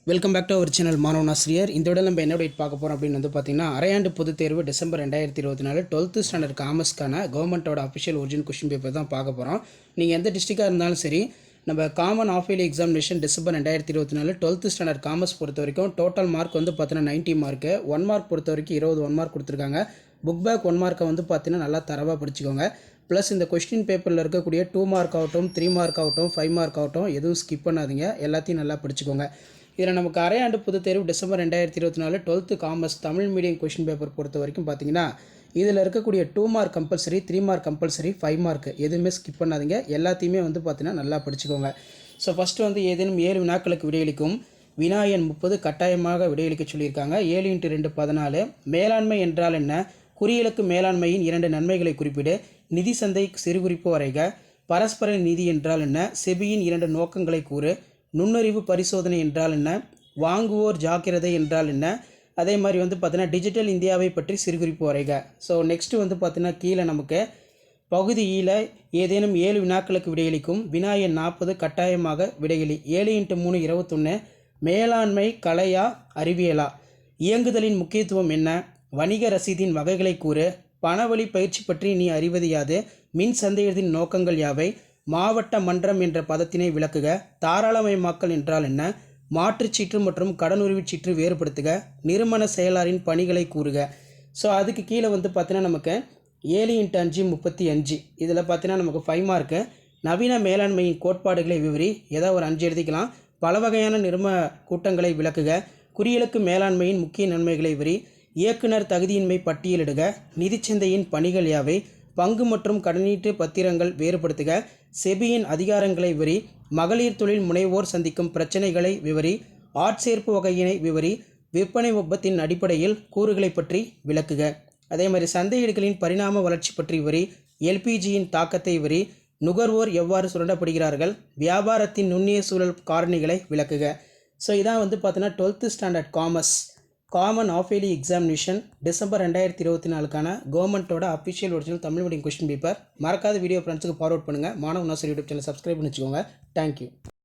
Welcome back to our channel மாணவன் ஆசிரியர். இந்த விட நம்ம என்ன டேட் பார்க்க போகிறோம் அப்படின்னு வந்து பார்த்தீங்கன்னா, அரையாண்டு பொதுத் தேர்வு டிசம்பர் 2024 12th ஸ்டாண்டர்ட் காமர்ஸ்க்கான கவர்மெண்ட்டோட அஃபிஷியல் ஒரிஜினல் கொஸ்டின் பேப்பர் தான் பார்க்க போகிறோம். நீங்கள் எந்த டிஸ்ட்ரிக்டாக இருந்தாலும் சரி, நம்ம common half yearly examination December 2024 12th standard commerce பொறுத்த வரைக்கும் டோட்டல் மார்க் வந்து பார்த்தீங்கன்னா 90 மார்க்கு. 1 மார்க் பொறுத்த வரைக்கும் 20 1 மார்க் கொடுத்துருக்காங்க. புக் பேக் 1 மார்க்கை வந்து பார்த்தீங்கன்னா நல்லா தரவாக படிச்சுக்கோங்க. ப்ளஸ் இந்த கொஸ்டின் பேப்பரில் இருக்கக்கூடிய 2 மார்க் ஆகட்டும், 3 மார்க் ஆகட்டும், 5 மார்க் ஆகட்டும் எதுவும் ஸ்கிப் பண்ணாதீங்க. எல்லாத்தையும் நல்லா படிச்சுக்கோங்க. இதில் நமக்கு அரையாண்டு பொதுத் தேர்வு December 2024 12th commerce Tamil medium question paper பொறுத்த வரைக்கும் பார்த்தீங்கன்னா, இதில் இருக்கக்கூடிய 2 mark compulsory, 3 mark compulsory, 5 mark எதுவுமே ஸ்கிப் பண்ணாதீங்க. எல்லாத்தையுமே வந்து பார்த்தீங்கன்னா நல்லா படிச்சுக்கோங்க. ஸோ ஃபஸ்ட்டு வந்து ஏதேனும் 7 வினாக்களுக்கு விடையளிக்கும் வினா எண் 30 கட்டாயமாக விடையளிக்க சொல்லியிருக்காங்க. 7 × 2 14. மேலாண்மை என்றால் என்ன? குறியிலக்கு மேலாண்மையின் 2 நன்மைகளை குறிப்பிடு. நிதி சந்தை சிறுகுறிப்பு வரைக. பரஸ்பர நிதி என்றால் என்ன? செபியின் 2 நோக்கங்களை கூறு. நுண்ணறிவு பரிசோதனை என்றால் என்ன? வாங்குவோர் ஜாக்கிரதை என்றால் என்ன? அதே மாதிரி வந்து பார்த்தீங்கன்னா டிஜிட்டல் இந்தியாவை பற்றி சிறுகுறிப்பு வரைக. ஸோ நெக்ஸ்ட்டு வந்து பார்த்தீங்கன்னா கீழே நமக்கு பகுதியில் ஏதேனும் 7 வினாக்களுக்கு விடையளிக்கும் வினா எண் 40 கட்டாயமாக விடையளி. 7 × 3 21. மேலாண்மை கலையா அறிவியலா? இயங்குதலின் முக்கியத்துவம் என்ன? வணிக ரசீதின் வகைகளை கூறு. பணவழி பயிற்சி பற்றி நீ அறிவது யாது? மின் சந்தையத்தின் நோக்கங்கள் யாவை? மாவட்ட மன்றம் என்ற பதத்தினை விளக்குக. தாராளமயமாக்கல் என்றால் என்ன? மாற்றுச்சீற்று மற்றும் கடனுரிமைச் சீற்று வேறுபடுத்துக. நிறுவன செயலாளரின் பணிகளை கூறுக. ஸோ அதுக்கு கீழே வந்து பார்த்தீங்கன்னா நமக்கு 7 × 5 35. இதில் பார்த்தீங்கன்னா நமக்கு 5 மார்க்கு. நவீன மேலாண்மையின் கோட்பாடுகளை விவரி. ஏதாவது ஒரு 5 எழுதிக்கலாம். பல வகையான நிறுவன கூட்டங்களை விளக்குக. குறியிலக்கு மேலாண்மையின் முக்கிய நன்மைகளை விவரி. இயக்குனர் தகுதியின்மை பட்டியலிடுக. நிதிச்சந்தையின் பணிகள் யாவை? பங்கு மற்றும் கடனீட்டு பத்திரங்கள் வேறுபடுத்துக. செபியின் அதிகாரங்களை விவரி. மகளிர் தொழில் முனைவோர் சந்திக்கும் பிரச்சனைகளை விவரி. ஆட்சேர்ப்பு வகையினை விவரி. விற்பனை ஒப்பத்தின் அடிப்படையில் கூறுகளை பற்றி விளக்குக. அதே மாதிரி சந்தையிடுகளின் பரிணாம வளர்ச்சி பற்றி விவரி. எல்பிஜியின் தாக்கத்தை விவரி. நுகர்வோர் எவ்வாறு சுரண்டப்படுகிறார்கள்? வியாபாரத்தின் நுண்ணிய சூழல் காரணிகளை விளக்குக. ஸோ இதான் வந்து பார்த்தீங்கன்னா 12th standard commerce common half yearly examination December 2024க்கான கவர்மெண்ட்டோட official original Tamil medium question paper. மறக்காத வீடியோ ஃப்ரெண்ட்ஸுக்கு ஃபார்வர்ட் பண்ணுங்கள். மாணவன் ஆசிரியர் யூடியூப் சேனல் சப்ஸ்கிரைப் பண்ணி வச்சுக்கோங்க. தேங்க்யூ.